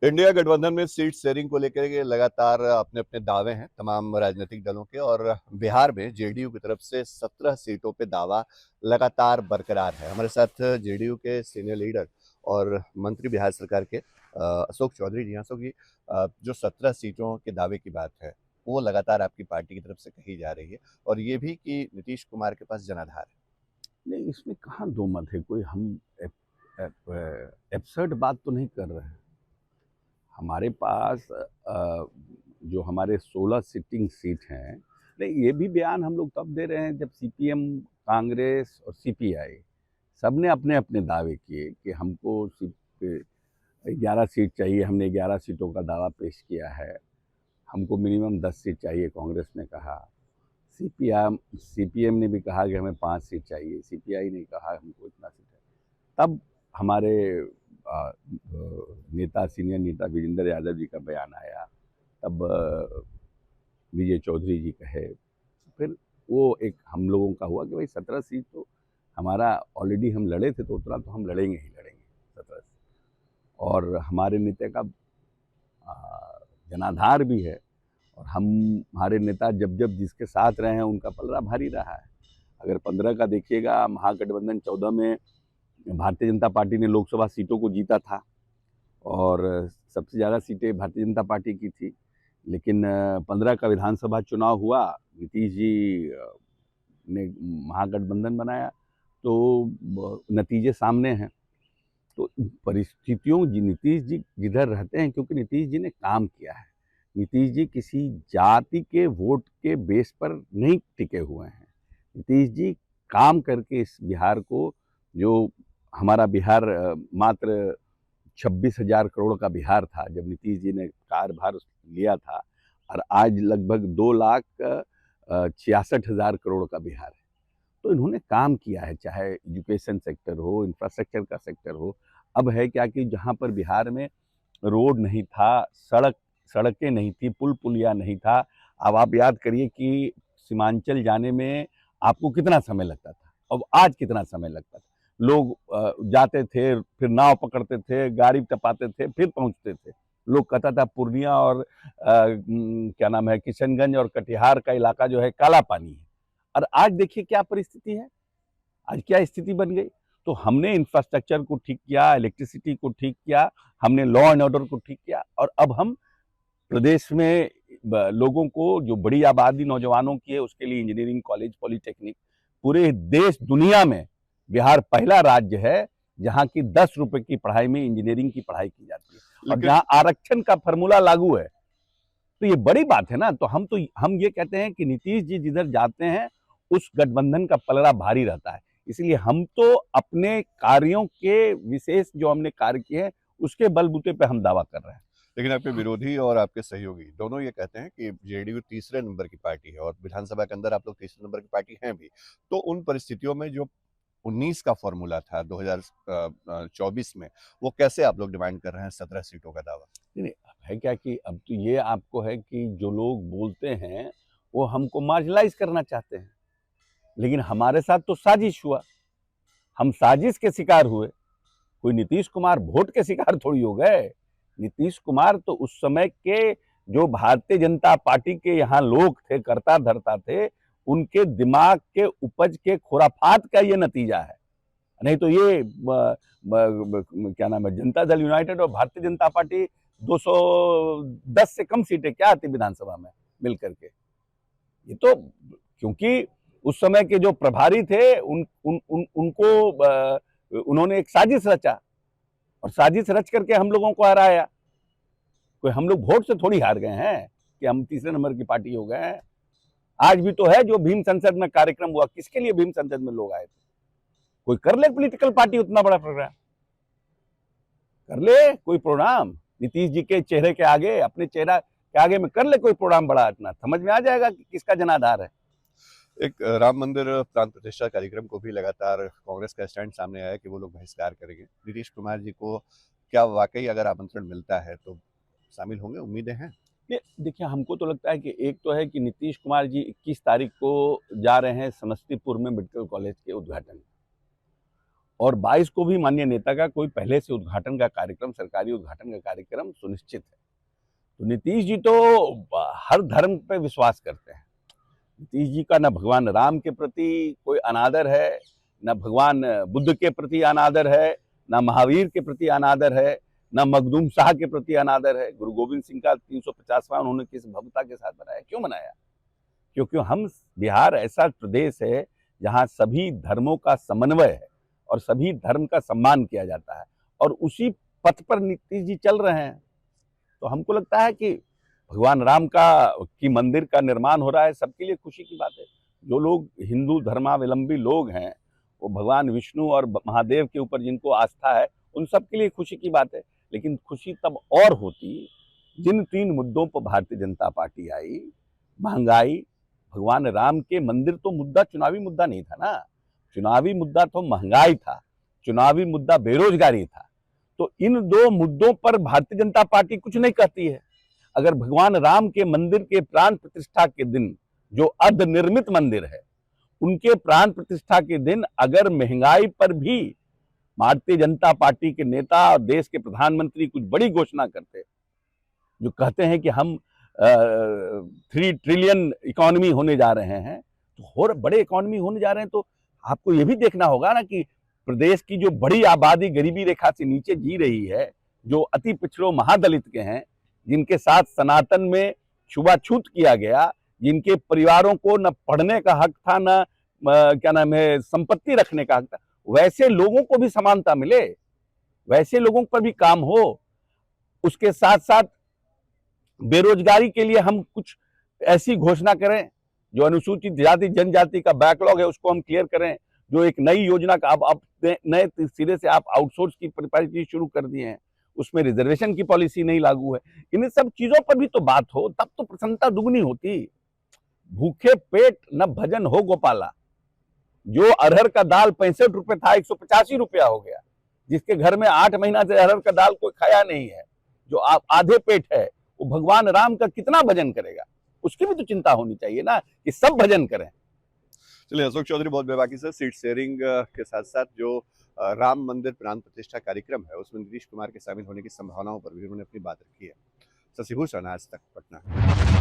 India गठबंधन में seat sharing को लेकर के लगातार अपने अपने दावे हैं तमाम राजनीतिक दलों के। और बिहार में जेडीयू की तरफ से 17 सीटों पे दावा लगातार बरकरार है। हमारे साथ जेडीयू के सीनियर लीडर और मंत्री बिहार सरकार के अशोक चौधरी जी हैं। अशोक जी, जो 17 सीटों के दावे की बात है वो लगातार आपकी पार्टी की तरफ से कही जा रही है, और ये भी कि नीतीश कुमार के पास जनाधार है। नहीं, इसमें कहाँ दो मत है। कोई हम एब्सर्ड बात तो नहीं कर रहे हैं। हमारे पास जो हमारे 16 सिटिंग सीट हैं। नहीं, ये भी बयान हम लोग तब दे रहे हैं जब सीपीएम, कांग्रेस और सीपीआई सब ने अपने अपने दावे किए कि हमको 11 सीट चाहिए। हमने 11 सीटों का दावा पेश किया है। हमको मिनिमम 10 सीट चाहिए, कांग्रेस ने कहा। सीपीएम ने भी कहा कि हमें 5 सीट चाहिए। सीपीआई ने कहा हमको इतना सीट है। तब हमारे नेता, सीनियर नेता विजेंद्र यादव जी का बयान आया। तब विजय चौधरी जी कहे। फिर वो एक हम लोगों का हुआ कि भाई 17 सीट तो हमारा ऑलरेडी हम लड़े थे, तो उतना तो हम लड़ेंगे ही लड़ेंगे 17 सीट। और हमारे नेता का जनाधार भी है। और हमारे नेता जब जब जिसके साथ रहे हैं उनका पलड़ा भारी रहा है। अगर 15 का देखिएगा, महागठबंधन 14 में भारतीय जनता पार्टी ने लोकसभा सीटों को जीता था और सबसे ज़्यादा सीटें भारतीय जनता पार्टी की थी। लेकिन 15 का विधानसभा चुनाव हुआ, नीतीश जी ने महागठबंधन बनाया, तो नतीजे सामने हैं। तो परिस्थितियों नीतीश जी जिधर रहते हैं, क्योंकि नीतीश जी ने काम किया है। नीतीश जी किसी जाति के वोट के बेस पर नहीं टिके हुए हैं। नीतीश जी काम करके इस बिहार को, जो हमारा बिहार मात्र 26,000 करोड़ का बिहार था जब नीतीश जी ने कार्यभार लिया था, और आज लगभग 2,66,000 करोड़ का बिहार है। तो इन्होंने काम किया है, चाहे एजुकेशन सेक्टर हो, इंफ्रास्ट्रक्चर का सेक्टर हो। अब है क्या कि जहाँ पर बिहार में रोड नहीं था, सड़कें नहीं थी, पुल पुलिया नहीं था। अब आप याद करिए कि सीमांचल जाने में आपको कितना समय लगता था, अब आज कितना समय लगता था। लोग जाते थे, फिर नाव पकड़ते थे, गाड़ी टपाते थे, फिर पहुंचते थे। लोग कहता था पूर्णिया और क्या नाम है, किशनगंज और कटिहार का इलाका जो है काला पानी है। और आज देखिए क्या परिस्थिति है, आज क्या स्थिति बन गई। तो हमने इंफ्रास्ट्रक्चर को ठीक किया, इलेक्ट्रिसिटी को ठीक किया, हमने लॉ एंड ऑर्डर को ठीक किया, और अब हम प्रदेश में लोगों को, जो बड़ी आबादी नौजवानों की है, उसके लिए इंजीनियरिंग कॉलेज, पॉलिटेक्निक, पूरे देश दुनिया में बिहार पहला राज्य है जहाँ की 10 रुपए की पढ़ाई में इंजीनियरिंग की पढ़ाई की जाती है, और लेकिन जहाँ आरक्षण का फॉर्मूला लागू है। तो ये बड़ी बात है ना। तो हम ये कहते हैं कि नीतीश जी जिधर जाते हैं उस गठबंधन का पलड़ा भारी रहता है। इसलिए हम तो अपने कार्यों के विशेष, जो हमने कार्य किए हैं, उसके बलबूते पे हम दावा कर रहे हैं। लेकिन आपके विरोधी और आपके सहयोगी दोनों ये कहते हैं कि जेडीयू तीसरे नंबर की पार्टी है, और विधानसभा के अंदर आप लोग तीसरे नंबर की पार्टी हैं भी। तो उन परिस्थितियों में जो 19 का फॉर्मूला था 2024 में, वो कैसे आप लोग डिमांड कर रहे हैं 17 सीटों का दावा? नहीं, है क्या कि अब तो ये आपको है कि जो लोग बोलते हैं वो हमको मार्जिनलाइज करना चाहते हैं, लेकिन हमारे साथ तो साजिश हुआ। हम साजिश के शिकार हुए। कोई नीतीश कुमार वोट के शिकार थोड़ी हो गए। नीतीश कुमार तो उस समय के जो भारतीय जनता पार्टी के यहाँ लोग थे, करता धरता थे, उनके दिमाग के उपज के खुराफात का ये नतीजा है। नहीं तो ये क्या नाम है, जनता दल यूनाइटेड और भारतीय जनता पार्टी 210 से कम सीटें क्या आती विधानसभा में मिलकर के। ये तो क्योंकि उस समय के जो प्रभारी थे उनको उन्होंने एक साजिश रचा, और साजिश रच करके हम लोगों को हराया। कोई हम लोग वोट से थोड़ी हार गए हैं कि हम तीसरे नंबर की पार्टी हो गए हैं। आज भी तो है जो भीम संसद में कार्यक्रम हुआ, किसके लिए भीम संसद में लोग आए थे? कोई कर ले पॉलिटिकल पार्टी उतना बड़ा प्रोग्राम, कर ले कोई प्रोग्राम नीतीश जी के चेहरे के आगे, अपने चेहरा के आगे में कर ले कोई प्रोग्राम बड़ा, इतना समझ में आ जाएगा कि किसका जनाधार है। एक राम मंदिर प्राण प्रतिष्ठा कार्यक्रम को भी लगातार कांग्रेस का स्टैंड सामने आया कि वो लोग बहिष्कार करेंगे। नीतीश कुमार जी को क्या वाकई अगर आमंत्रण मिलता है तो शामिल होंगे, उम्मीदें हैं? देखिए, हमको तो लगता है कि एक तो है कि नीतीश कुमार जी 21 तारीख को जा रहे हैं समस्तीपुर में मेडिकल कॉलेज के उद्घाटन। और 22 को भी माननीय नेता का कोई पहले से उद्घाटन का कार्यक्रम, सरकारी उद्घाटन का कार्यक्रम सुनिश्चित है। तो नीतीश जी तो हर धर्म पे विश्वास करते हैं। नीतीश जी का न भगवान राम के प्रति कोई अनादर है, न भगवान बुद्ध के प्रति अनादर है, न महावीर के प्रति अनादर है, न मखदूम शाह के प्रति अनादर है। गुरु गोविंद सिंह का 350वां उन्होंने किस भव्यता के साथ मनाया? क्यों मनाया? क्योंकि हम बिहार ऐसा प्रदेश है जहाँ सभी धर्मों का समन्वय है और सभी धर्म का सम्मान किया जाता है, और उसी पथ पर नीतीश जी चल रहे हैं। तो हमको लगता है कि भगवान राम की मंदिर का निर्माण हो रहा है, सबके लिए खुशी की बात है। जो लोग हिंदू धर्मावलंबी लोग हैं, वो भगवान विष्णु और महादेव के ऊपर जिनको आस्था है, उन सब के लिए खुशी की बात है। लेकिन खुशी तब और होती जिन 3 मुद्दों पर भारतीय जनता पार्टी आई, महंगाई, भगवान राम के मंदिर तो मुद्दा चुनावी मुद्दा नहीं था ना, चुनावी मुद्दा तो महंगाई था, चुनावी मुद्दा बेरोजगारी था। तो इन 2 मुद्दों पर भारतीय जनता पार्टी कुछ नहीं कहती है। अगर भगवान राम के मंदिर के प्राण प्रतिष्ठा के दिन, जो अर्धनिर्मित मंदिर है, उनके प्राण प्रतिष्ठा के दिन अगर महंगाई पर भी भारतीय जनता पार्टी के नेता और देश के प्रधानमंत्री कुछ बड़ी घोषणा करते, जो कहते हैं कि हम 3 ट्रिलियन इकोनॉमी होने जा रहे हैं, तो और बड़े इकोनॉमी होने जा रहे हैं, तो आपको ये भी देखना होगा ना कि प्रदेश की जो बड़ी आबादी गरीबी रेखा से नीचे जी रही है, जो अति पिछड़ों महादलित के हैं, जिनके साथ सनातन में छुआछूत किया गया, जिनके परिवारों को न पढ़ने का हक था, न क्या नाम है संपत्ति रखने का हक था, वैसे लोगों को भी समानता मिले, वैसे लोगों पर भी काम हो। उसके साथ साथ बेरोजगारी के लिए हम कुछ ऐसी घोषणा करें, जो अनुसूचित जाति जनजाति का बैकलॉग है उसको हम क्लियर करें, जो एक नई योजना का अब नए सिरे से आप आउटसोर्स की प्रिपरेटरी शुरू कर दिए हैं, उसमें रिजर्वेशन की पॉलिसी नहीं लागू है। इन सब चीजों पर भी तो बात हो, तब तो प्रसन्नता दुगनी होती। भूखे पेट न भजन हो गोपाला। जो अरहर का दाल 65 रुपए था, 185 रुपया हो गया। जिसके घर में 8 महीना से अरहर का दाल कोई खाया नहीं है, जो आधे पेट है, वो भगवान राम का कितना भजन करेगा? उसकी भी तो चिंता होनी चाहिए ना कि सब भजन करें। चलिए, अशोक चौधरी, बहुत बेबाकी से सीट शेयरिंग के साथ साथ जो राम मंदिर प्राण प्रतिष्ठा कार्यक्रम है, उसमें नीतीश कुमार के शामिल होने की संभावनाओं पर भी उन्होंने अपनी बात रखी है। शशि भूषण, आज तक, पटना।